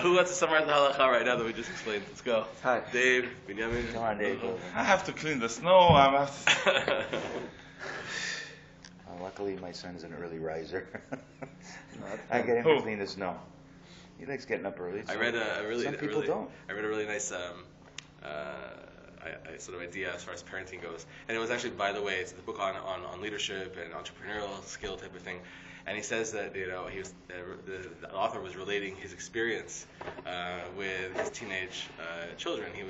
Who wants to summarize the halacha right now that we just explained? Let's go. Hi. Dave, Binyamin. Come on, Dave. I have to clean the snow. Luckily, my son's an early riser. I get him to clean the snow. He likes getting up early. I read some people don't. I read a really nice sort of idea as far as parenting goes, and it was actually, by the way, it's the book on leadership and entrepreneurial skill type of thing. And he says that he was the author was relating his experience with his teenage children. He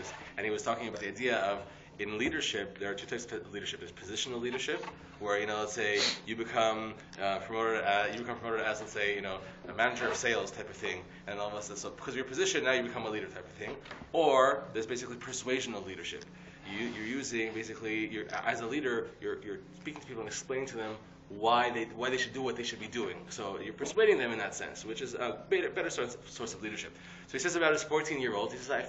was talking about the idea of, in leadership, there are two types of leadership. There's positional leadership, where let's say you become promoted as, let's say, a manager of sales type of thing, and almost so because of your position now you become a leader type of thing. Or there's basically persuasional leadership. You're using basically as a leader, you're speaking to people and explaining to them why they should do what they should be doing. So you're persuading them in that sense, which is a better source of leadership. So he says about his 14-year-old, he says, I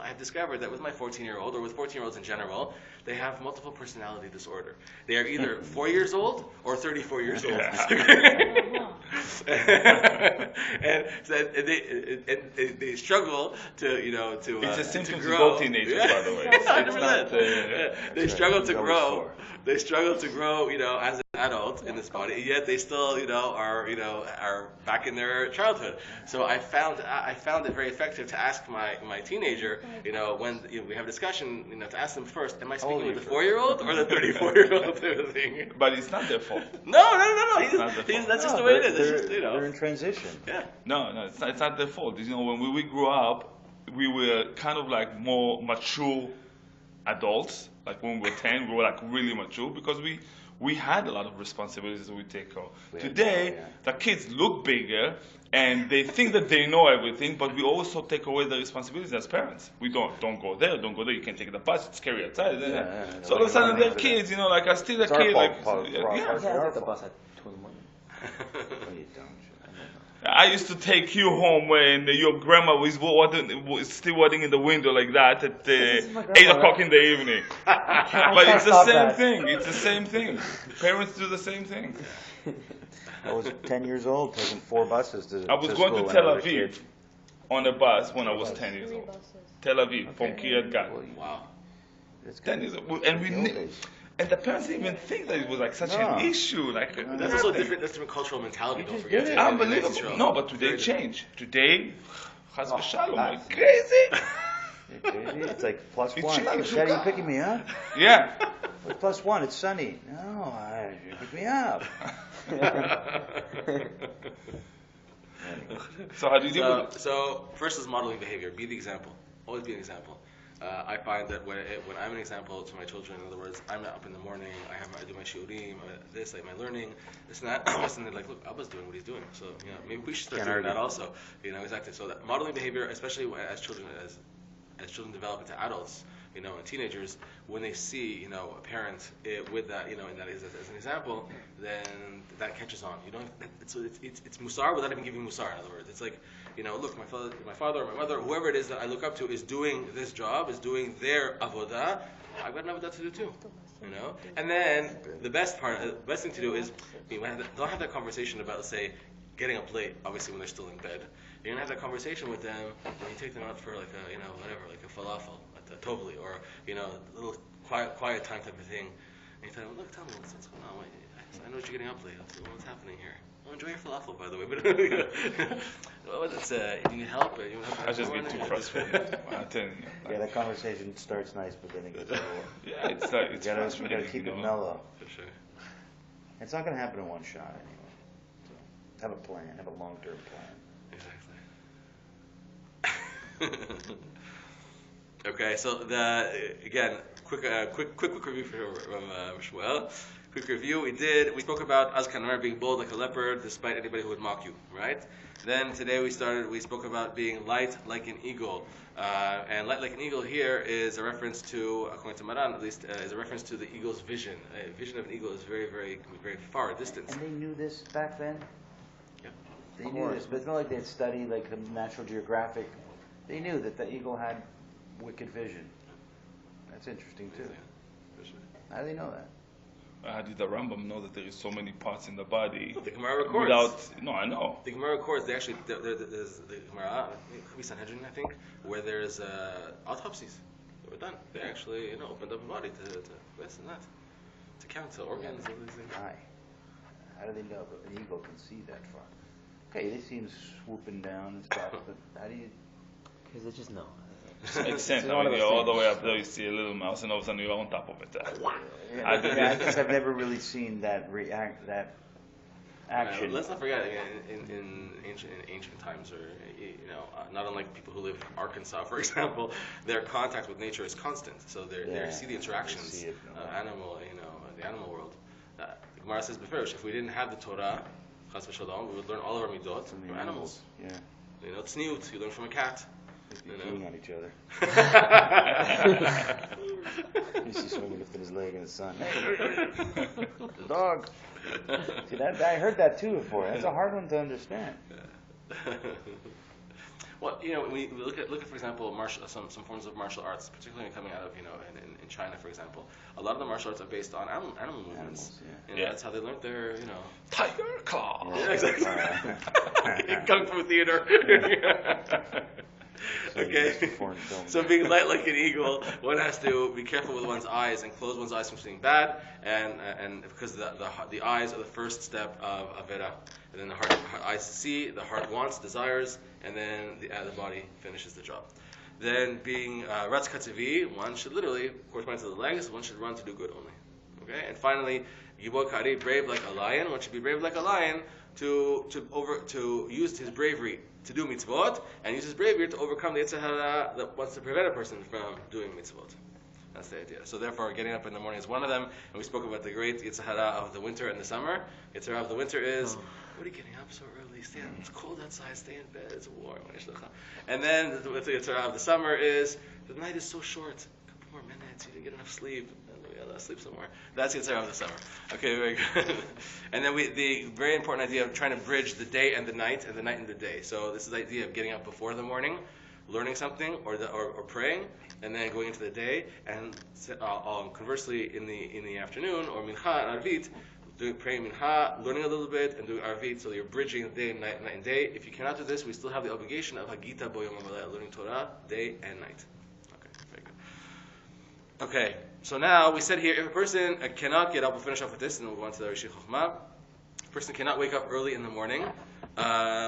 have discovered that with my 14-year-old, or with 14-year-olds in general, they have multiple personality disorder. They are either 4 years old or 34 years old. And they struggle to it's a symptom to to grow. both teenagers, by the way. 100%. They struggle to grow. They struggle to grow, as an adult in this body, yet they still, are back in their childhood. So I found it very effective to ask my teenager, when we have a discussion, to ask them first, am I speaking with the 4-year-old or the 34-year-old thing? But it's not their fault. No. That's just the way it is. They're in transition. Yeah. No, it's not their fault. When we grew up, we were kind of like more mature adults. Like when we were 10, we were like really mature because we had a lot of responsibilities that we take on. Today, the kids look bigger and they think that they know everything, but we also take away the responsibilities as parents. We don't go there, you can't take the bus, it's scary outside. So all of a sudden they're kids, like I'm still a kid. I take the bus at 2 in the morning. No, you don't. I used to take you home when your grandma was still waiting in the window like that at 8 o'clock in the evening. But it's the same thing. It's the same thing. Parents do the same thing. I was 10 years old, taking 4 buses to I was going to Tel Aviv on a bus when I was 10 years old. Tel Aviv, from Kiryat Gat. Wow. 10 years old. And the parents didn't even think that it was like such an issue. That's also different. That's different cultural mentality. Don't forget. Unbelievable. No, but today changed. Today, chas v'shalom, like crazy. It's like +1. Daddy, you picking me up? Yeah. What's +1? It's sunny. No, you pick me up. So how do you deal with it? So first is modeling behavior. Be the example. Always be an example. I find that when I'm an example to my children, in other words, I'm up in the morning, I do my shiurim, my learning, this and that, and they're like, look, Abba's doing what he's doing, so maybe we should start doing that also. Exactly. So that modeling behavior, especially as children develop into adults, and teenagers, when they see a parent with that, and that is as an example, then that catches on. It's musar without even giving musar. In other words, it's like, look, my father or my mother, whoever it is that I look up to, is doing this job, is doing their avodah. I've got an avodah to do too. And then the best thing to do is don't have that conversation about, let's say, getting up late. Obviously, when they're still in bed, you're gonna have that conversation with them when you take them out for like a falafel at the Tovli, or a little quiet time type of thing. And you tell them, look, tell me what's going on. I know that you're getting up late. What's happening here? Oh, enjoy your falafel, by the way. But you need help? I was just getting too frustrated. Yeah, that conversation starts nice, but then it gets over. Yeah, it's frustrating. You gotta keep it mellow. For sure. It's not gonna happen in one shot anyway. So have a plan. Have a long-term plan. Exactly. Okay, so quick review from Shmuel. Quick review. We spoke about Azkanar being bold like a leopard, despite anybody who would mock you, right? Then today we spoke about being light like an eagle. And light like an eagle here is a reference to, according to Maran at least, is a reference to the eagle's vision. A vision of an eagle is very, very, very far distance. And they knew this back then? Yeah. They knew this, but it's not like they'd study like the National Geographic. They knew that the eagle had wicked vision. That's interesting too. For sure. How do they know that? How did the Rambam know that there is so many parts in the body? The Gemara records. No, I know. The Gemara records. There's the Gemara, it could be Sanhedrin, I think, where there's autopsies that were done. They actually, opened up a body to this and that, to count the organs and these things. How do they know that an eagle can see that far? Okay, they see him swooping down and stuff, but how do you? Because they just know. It makes sense. It's I one mean, of you're those all the way things. up there, you see a little mouse, and all of a sudden you're on top of it. I guess I've never really seen that action. Let's not forget, in ancient times, or not unlike people who live in Arkansas, for example, their contact with nature is constant. So they see the interactions, see it, animal, the animal world. The Gemara says, "Beferish, if we didn't have the Torah, chas v'shalom, we would learn all of our midot from animals. Yeah. Tzniut, you learn from a cat. They'd be peeing on each other. You see someone lifting his leg in the sun. Hey, the dog. See, I heard that too before. That's a hard one to understand. Well, we look at for example, some forms of martial arts, particularly coming out of in China, for example. A lot of the martial arts are based on animal movements. That's how they learned their Tiger claw. Yeah, exactly. Kung Fu theater. Okay. So being light like an eagle, one has to be careful with one's eyes and close one's eyes from seeing bad, and because the eyes are the first step of Avera, and then the eyes see, the heart wants, desires, and then the body finishes the job. Then being Ratz Katzevi, one should literally correspond to the legs, one should run to do good only. Okay, and finally, Gibor Kari, brave like a lion, one should be brave like a lion to use his bravery to do mitzvot, and use his bravery to overcome the Yetzer Hara that wants to prevent a person from doing mitzvot. That's the idea. So therefore, getting up in the morning is one of them, and we spoke about the great Yetzer Hara of the winter and the summer. Yetzer Hara of the winter is, what are you getting up so early? It's cold outside, stay in bed, it's warm. And then the Yetzer Hara of the summer is, the night is so short, a couple more minutes, you didn't get enough sleep. Let's sleep some more. That's the Yetzer Hara of the summer. Okay, very good. And then the very important idea of trying to bridge the day and the night and the day. So this is the idea of getting up before the morning, learning something or praying, and then going into the day. And conversely, in the afternoon or mincha and arvit, praying mincha, learning a little bit, and doing arvit. So you're bridging day and night and day. If you cannot do this, we still have the obligation of hagita bo yom hamaleh, learning Torah day and night. Okay, very good. Okay. So now we said here, if a person cannot get up, we'll finish off with this, and then we'll go on to the Rishi Chochmah. A person cannot wake up early in the morning,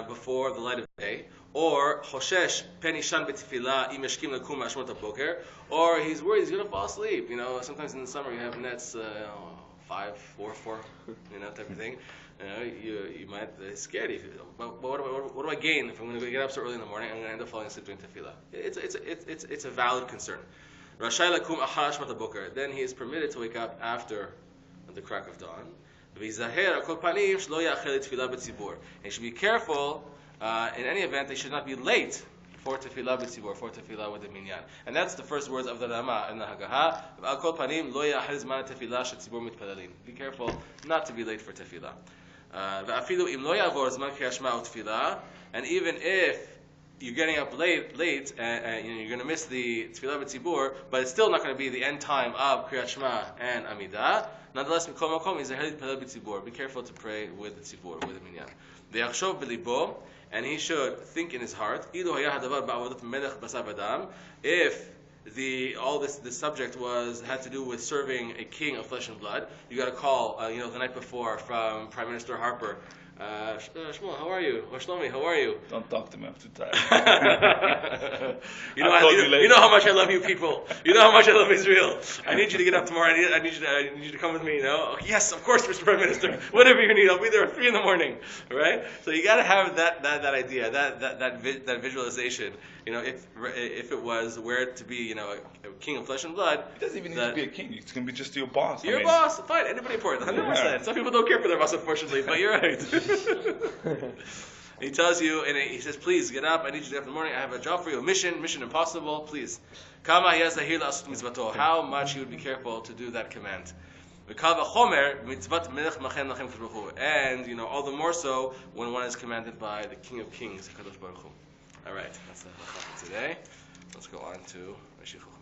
before the light of day, or Hoshesh Penishan Betfilah Imeshkim Lakum Ashmot Boker, or he's worried he's going to fall asleep. Sometimes in the summer you have nets 5, 4, type of thing. You might be scared. But what do I gain if I'm going to get up so early in the morning? I'm going to end up falling asleep during tefillah. It's a valid concern. Rashai lakum achar shmat haboker. Then he is permitted to wake up after the crack of dawn. V'yizaher al kol panim shlo ya'achel tefillah b'tzibur. And he should be careful. In any event, they should not be late for tefillah b'tzibur, for tefillah with the minyan. And that's the first words of the Rama in the Haggadah. Al kol panim lo ya'achel zman tefillah shetzibur mitpalalim. Be careful not to be late for tefillah. V'afilu im lo ya'avor zman kriyat shema u tefillah. And even if you're getting up late, and you're going to miss the Tefillah B'Tzibur, but it's still not going to be the end time of Kriyat Shema and Amidah. Nonetheless, Mikol Makom is a Tefillah B'Tzibur. Be careful to pray with the Tzibur, with the Minyan. V'yachshov b'libo, and he should think in his heart. Ilu hayah hadavar ba'avodat melech basar v'dam. If this subject had to do with serving a king of flesh and blood, you got a call, the night before from Prime Minister Harper. Shmuel, how are you? Or Shlomi, how are you? Don't talk to me, I'm too tired. you know how much I love you people. You know how much I love Israel. I need you to get up tomorrow. I need you to come with me. Yes, of course, Mr. Prime Minister. Whatever you need, I'll be there at 3 in the morning. Right? So you got to have that idea, that visualization. If it was where to be, a king of flesh and blood. It doesn't even need to be a king. It can be just your boss. Your boss, fine. Anybody important, 100%. Yeah. Some people don't care for their boss, unfortunately, but you're right. He tells you, and he says, please get up. I need you to get up in the morning. I have a job for you, a mission impossible. Please. How much you would be careful to do that command. And all the more so when one is commanded by the King of Kings, Kadosh Baruch Hu. All right, that's the halacha for today. Let's go on to Rishi Chochmah.